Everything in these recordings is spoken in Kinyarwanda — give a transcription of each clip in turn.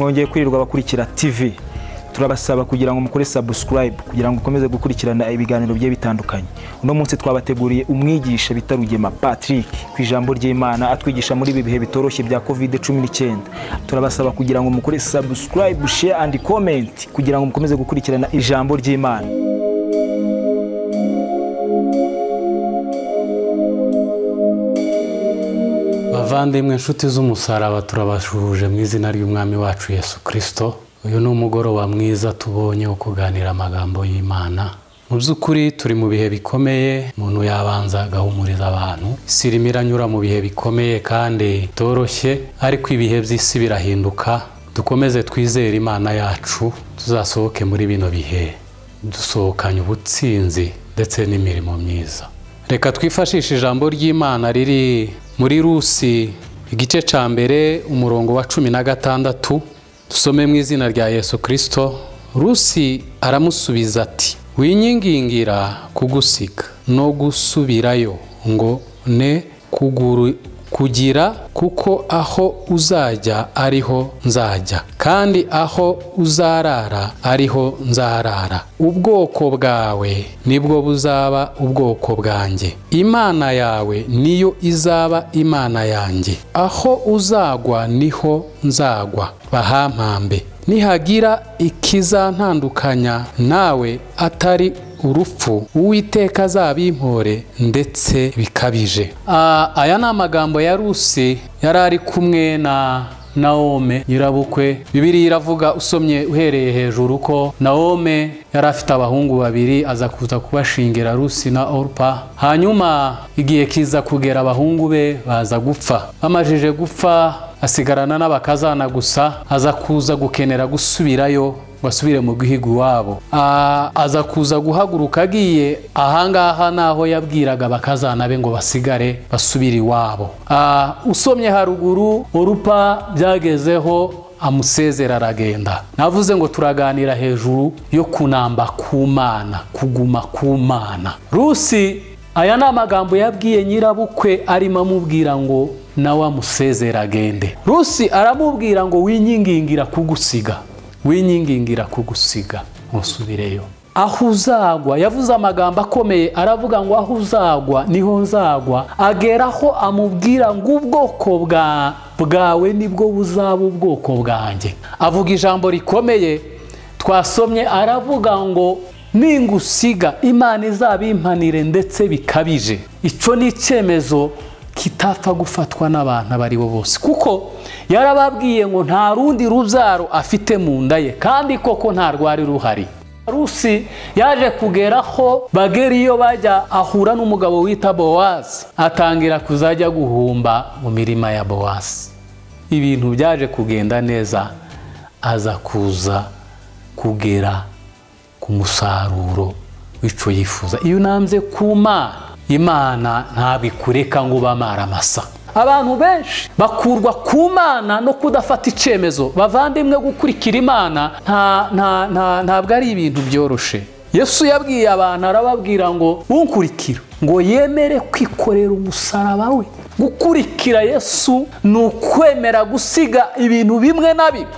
mwongeye kwirirwa bakurikira TV. Turabasaba kugira ngo mukore subscribe kugira ngo ukomeze gukurikirana ibiganiro bye bitandukanye. Uno munsi twabateguriye umwigisha bitarugema Patrick ku ijambo ry'Imana atwigisha muri ibi bihe bitoroshye bya COVID-19. Turabasaba kugira ngo mukore subscribe, share and comment kugira ngo mukomeze gukurikirana ijambo ry'Imana. Bavandimwe inshuti z'umusaraba, turabashuje mu izina ry'Umwami wacu Yesu Kristo. Uyu ni umugoroba mwiza tubonye wo kuganira amagambo y'Imana. Mu by'ukuri turi mu bihe bikomeye, umuntu yabanza agahumuriza abantu. Isi irimo iranyura mu bihe bikomeye kandi toroshye, ariko ibihe by'isi birahinduka. Dukomeze twizere Imana yacu, tuzasohoke muri bino bihe dusohokanye ubutsinzi ndetse n'imirimo myiza. Reka twifashishe ijambo ry'Imana riri muri Rusi igice ca mbere umurongo wa 16. Dusome mu izina rya Yesu Kristo. Rusi aramusubiza ati, winyingingira kugusiga no gusubirayo ngo ne kugira, kuko aho uzajya ariho nzajya, kandi aho uzarara ariho nzarara. Ubwoko bwawe nibwo buzaba ubwoko bwanjye, Imana yawe niyo izaba Imana yanjye. Aho uzagwa niho nzagwa, bahampambe. Nihagira ikizantandukanya nawe atari urupfu, Uwiteka azabimpore ndetse bikabije. Aya ni amagambo ya Rusi yari ari kumwe na Naome nyirabukwe. Bibiliya iravuga, usomye uhereye hejuru, ko Naome yari afite abahungu babiri, aza kuza kubashingira Rusi na Orpa. Hanyuma igihe kiza kugera abahungu be baza gupfa. Bamajije gupfa asigarana n'abakazana gusa. Aza kuza gukenera gusubirayo, basubire mu gihugu wabo. Aza kuza guhaguruka agiye ahangaha naho yabwiraga abakazana be ngo basigare basubire iwabo. Usomye haruguru, Orupa byagezeho amusezera aragenda. Navuze ngo turaganira hejuru yo kunamba ku Mana, kuguma ku Mana. Rusi aya ni amagambo yabwiye nyirabukwe, arimo amubwira ngo nawe amusezera agende. Rusi aramubwira ngo winyingingira kugusiga, winyingingira kugusiga musubireyo. Aho uzagwa, yavuze amagambo akomeye, aravuga ngo aho uzagwa niho nzagwa. Ageraho amubwira ngo ubwoko bwawe nibwo buzaba ubwoko bwanjye. Avuga ijambo rikomeye twasomye, aravuga ngo ningusiga Imana izabimpanire ndetse bikabije. Ico ni icyemezo kitapfa gufatwa n'abantu abari bo bose, kuko yarababwiye ngo nta rundi rubyaro afite mu nda ye, kandi koko nta rwari ruhari. Rusi yaje kugeraho bagera iyo bajya, ahura n'umugabo wita Bowazi, atangira kuzajya guhumba mu mirima ya Bowazi. Ibintu byaje kugenda neza, aza kuza kugera ku musaruro w'ico yifuza. Iyo unambye ku Mana, Imana ntabwo ikureka ngo bamara amasa. Abantu benshi bakurwa ku Mana no kudafata icyemezo. Bavandimwe, gukurikira Imana ntabwo ari ibintu byoroshe. Yesu yabwiye abantu, arababwira ngo unkurikira, ngo yemere kwikorera umusaraba we. Gukurikira Yesu ni ukwemera gusiga ibintu bimwe na bimwe.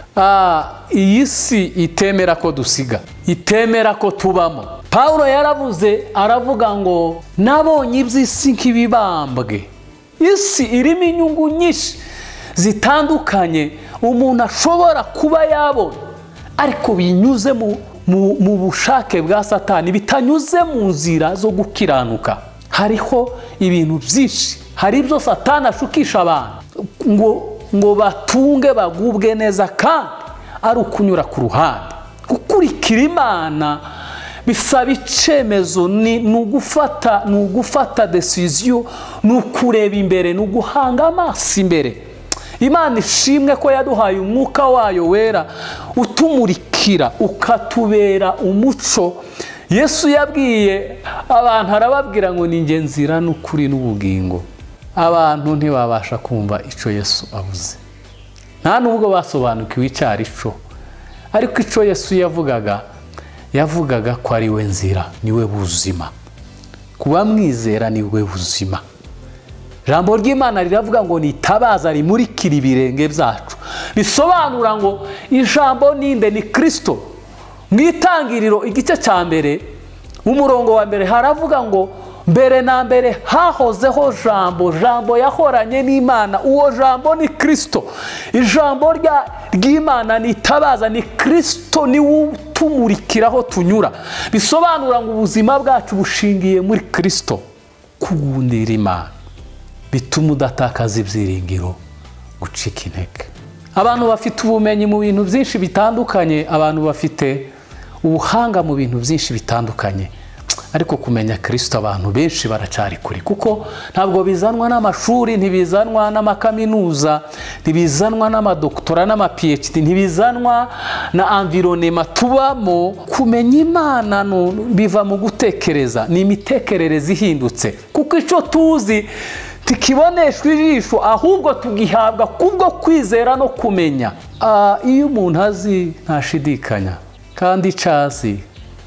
Iyi si itemera ko dusiga, itemera ko tubamo. Paulo yaravuze, aravuga ngo nabonye iby'isi nk'ibibambwe. Isi irimo inyungu nyinshi zitandukanye umuntu ashobora kuba yabona, ariko binyuze mu bushake bwa Satani, bitanyuze mu nzira zo gukiranuka. Hariho ibintu byinshi, hari ibyo Satani ashukisha abantu ngo batunge bagubwe neza, kandi ari ukunyura ku ruhande. Gukurikira Imana bisaba icyemezo, ni ugufata decision, ni ukureba imbere, ni uguhanga amaso imbere. Imana ishimwe ko yaduhaye umwuka wayo wera utumurikira, ukatubera umuco. Yesu yabwiye abantu, arababwira ngo ni njye nzira n'ukuri n'ubugingo. Abantu ntibabasha kumva ico Yesu avuze, nta nubwo basobanukiwe icyari cyo, ariko ico Yesu yavugaga ko ari we nzira, niwe buzima. Kuba mwizera niwe buzima. Jambo ry'Imana riravuga ngo nitabaza rimurikira ibirenge byacu. bisobanura ngo ijambo ninde? Ni Kristo. Mu Itangiriro igice cya mbere umurongo wa mbere haravuga ngo mbere na mbere hahozeho jambo, jambo yahoranye n'Imana, uwo jambo ni Kristo. Ijambo ry'Imana nitabaza, ni Kristo, ni utumurikiraho tunyura. Bisobanura ngo ubuzima bwacu bushingiye muri Kristo. Kugundira Imana bituma udatakaza ibyiringiro, gucika intege. Abantu bafite ubumenyi mu bintu byinshi bitandukanye, abantu bafite ubuhanga mu bintu byinshi bitandukanye, ariko kumenya Kristo abantu benshi baracari kuri, kuko ntabwo bizanwa n'amashuri, ntibizanwa n'amakaminuza, ntibizanwa n'amadoktora n'ama-PhD, ntibizanwa na environnement tubamo. Kumenya Imana biva mu gutekereza, ni imitekerereze ihindutse, kuko icyo tuzi tikiboneshwa ijisho, ahubwo tugihabwa kubwo kwizera no kumenya. Iyo umuntu azi ntashidikanya, kandi icazi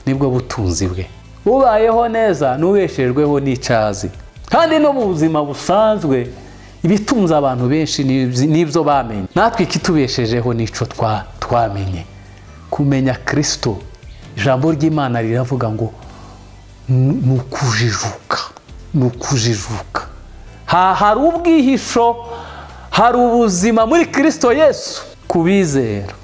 nibwo butunzi bwe. Ubayeho neza n'ubeshejweho n'icazi. Kandi no mu buzima busanzwe ibitunze abantu benshi nibyo bamenye. Natwe ikitubeshejeho nico twamenye, kumenya Kristo. Ijambo ry'Imana riravuga ngo nukujijuka, nukujijuka. Hari ubwihisho, hari ubuzima muri Kristo Yesu kubizera.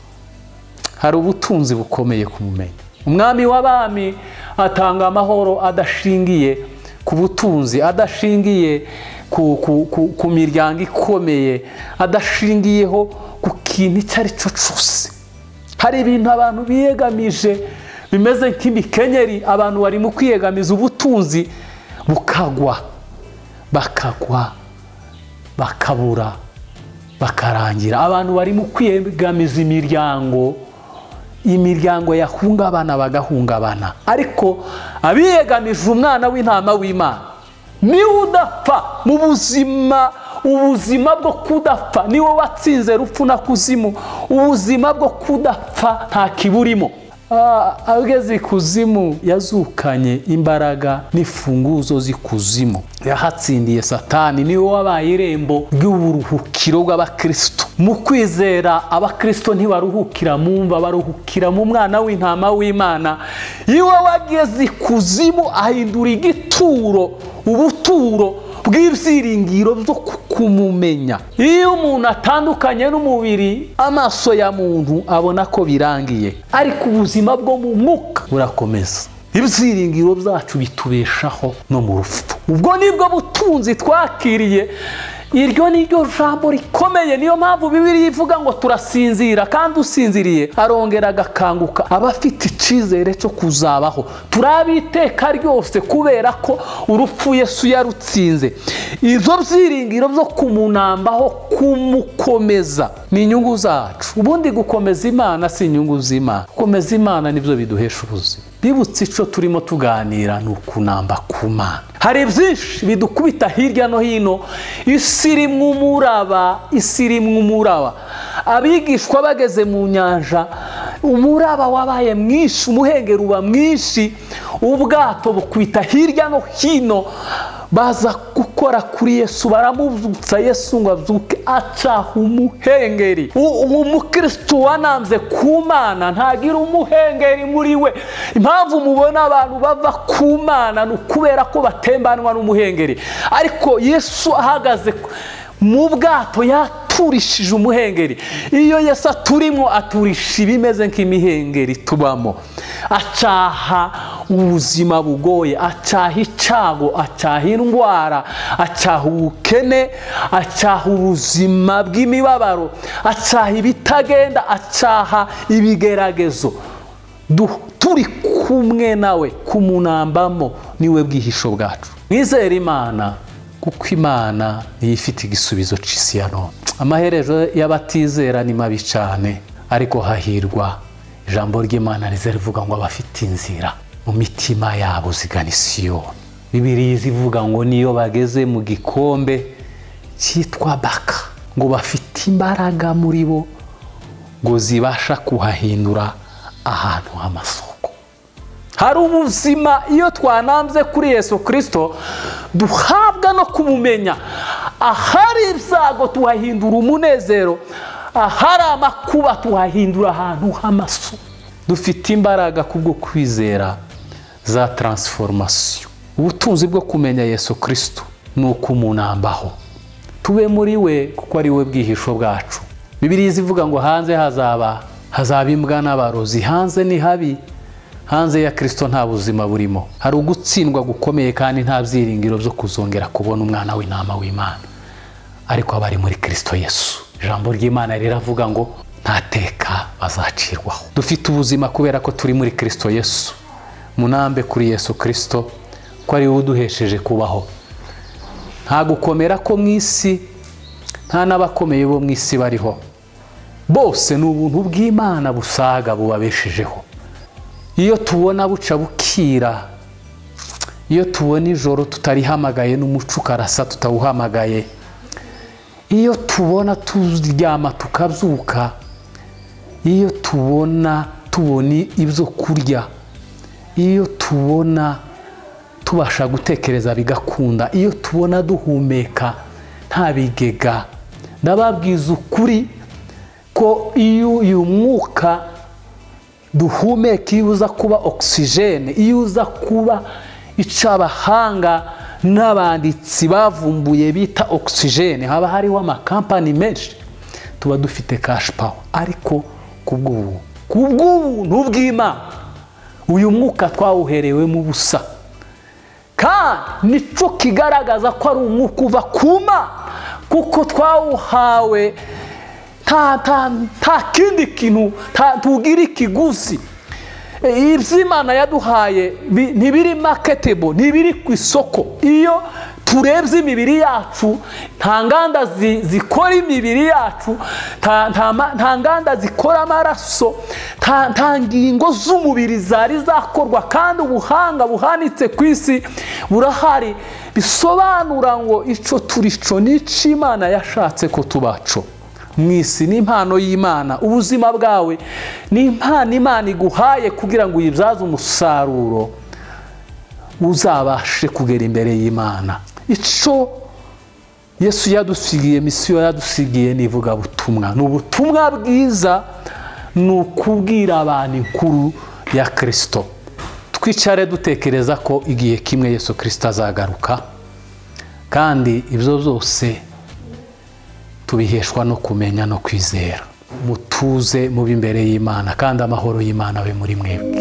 Hari ubutunzi bukomeye kumumenya. Umwami w'abami atanga amahoro adashingiye ku butunzi, adashingiye ku miryango ikomeye, adashingiyeho ku kintu icyo ari cyo cyose. Hari ibintu abantu biyegamije bimeze nk'imikenyeri, abantu bari mu kwiyegamiza ubutunzi bukagwa, bakagwa, bakabura, bakarangira. Abantu bari mu kwiyegamiza imiryango yahungabana bagahungabana. Ariko abiyegamije umwana w'intama w'Imana niwe udapfa mu buzima, ubuzima bwo kudapfa. Niwe watsinze rupfu na kuzimu, ubuzima bwo kudapfa nta kiburimo. Ageze ikuzimu yazukanye imbaraga n'ifunguzo z'ikuzimu, yahatsindiye Satani. Niwe wabaye irembo ry'uburuhukiro bw'abakristo. Mu kwizera abakristo ntibaruhukira mu mva, baruhukira mu mwana w'intama w'Imana. Iwe wageze ikuzimu ahindura igituro, ubuturo bw'ibyiringiro byo kumumenya. Iyo umuntu atandukanye n'umubiri, amaso ya muntu abona ko birangiye, ariko ubuzima bwo mu mwuka burakomeza. Ibyiringiro byacu bitubeshaho no mu rupfu. Ubwo nibwo butunzi twakiriye. Iryo ni ryo jambo rikomeye. Niyo mpamvu Bibiliya ivuga ngo turasinzira, kandi usinziriye arongera agakanguka. Abafite icizere cyo kuzabaho turabiteka ryose, kubera ko urupfu Yesu yarutsinze. Ibyo byiringiro byo kumunambaho, kumukomeza, ni inyungu zacu. Ubundi gukomeza Imana si inyungu z'Imana. Gukomeza Imana nibyo biduhesha ubuzima. Bibutse icyo turimo tuganira, ni ukunamba ku Mana. Hari byinshi bidukubita hirya no hino. Isi irimwo umuraba, isi irimwo umuraba. Abigishwa bageze mu nyanja, umuraba wabaye mwinshi, umuhengeri uba mwinshi, ubwato bukwita hirya no hino. Baza gukora kuri Yesu, baramuzutsa Yesu ngo azuke, acaha umuhengeri. Umukristo wananze ku Mana ntagira umuhengeri muri we. Impamvu mubona abantu bava ku Mana ni ukubera ko batembanwa n'umuhengeri. Ariko Yesu ahagaze mu bwato yaturishije umuhengeri. Iyo Yesu aturimo, aturisha ibimeze nk'imihengeri tubamo. Acaha ubuzima bugoye, acaha icago, acaha indwara, acaha ubukene, acaha ubuzima bw'imibabaro, acaha ibitagenda, acaha ibigeragezo. Turi kumwe nawe, kumunambamo niwe bwihisho bwacu. Mwizere Imana, kuko Imana niyo ifite igisubizo c'isi ya none. Amaherezo y'abatizera ni mabi cyane, ariko hahirwa ijambo ry'Imana rivuga ngo abafite inzira mu mitima yabo zigana Siyoni. Bibiliya ivuga ngo niyo bageze mu gikombe cyitwa Baka, ngo bafite imbaraga muri bo, ngo zibasha kuhahindura ahantu h'amasoko. Hari ubuzima iyo twanambye kuri Yesu Kristo duhabwa no kumumenya. Ahari ibyago tuhahindura umunezero, ahari amakuba tuhahindura ahantu h'amaso. Dufite imbaraga kubwo kwizera za transformation. Ubutunzi bwo kumenya Yesu Kristo nuko umuntu ambaho, tube muri we kuko ari we bwihisho bwacu. Bibiliya ivuga ngo hanze hazaba imbwa n'abarozi. Hanze ni habi, hanze ya Kristo nta buzima burimo. Hari ugutsindwa gukomeye kandi nta byiringiro byo kuzongera kubona umwana w'intama w'Imana. Ariko abari muri Kristo Yesu, ijambo ry'Imana riravuga ngo ntateka bazacirwaho. Dufite ubuzima kubera ko turi muri Kristo Yesu. Munambe kuri Yesu Kristo ko ari we uduhesheje kubaho. Nta gukomera ko mu isi, nta n'abakomeye bo mu isi bariho. Bose ni ubuntu bw'Imana busaga bubabeshejeho. Iyo tubona buca bukira, iyo tubona ijoro tutarihamagaye n'umuco ukarasa tutawuhamagaye, iyo tubona turyama tukabyuka, iyo tubona ibyo kurya, iyo tubona tubasha gutekereza bigakunda, iyo tubona duhumeka nta bigega, ndababwiza ukuri ko iyo uyu mwuka duhumeka, iyo uza kuba oxygene, iyo uza kuba icabahanga n'abanditsi bavumbuye bita oxygene, haba hariho amakampani menshi, tuba dufite cash power. Ariko kubw'ubuntu bw'Imana uyu mwuka twawuherewe mu busa, kandi nico kigaragaza ko ari umwuka uva ku Mana, kuko twawuhawe nta kindi kintu, tugira ikiguzi. Iby'Imana yaduhaye ntibiri marketable, ntibiri ku isoko. Iyo turebye imibiri yacu, nta nganda zikora imibiri yacu, nta nganda zikora amaraso, nta ngingo z'umubiri zari zakorwa, kandi ubuhanga buhanitse ku isi burahari bisobanura ngo ico turico n'ico Imana yashatse ko tubaco mu isi. Ni impano y'Imana. Ubuzima bwawe ni impano Imana iguhaye kugira ngo uyibyaze umusaruro, uzabashe kugera imbere y'Imana. Ico Yesu yadusigiye, misiyo yadusigiye ni ivugabutumwa. Ni ubutumwa bwiza, ni ukubwira abantu inkuru ya Kristo. Twicare dutekereza ko igihe kimwe Yesu Kristo azagaruka, kandi ibyo byose tubiheshwa no kumenya no kwizera. Mutuze mu imbere y'Imana, kandi amahoro y'Imana abe muri mwebwe.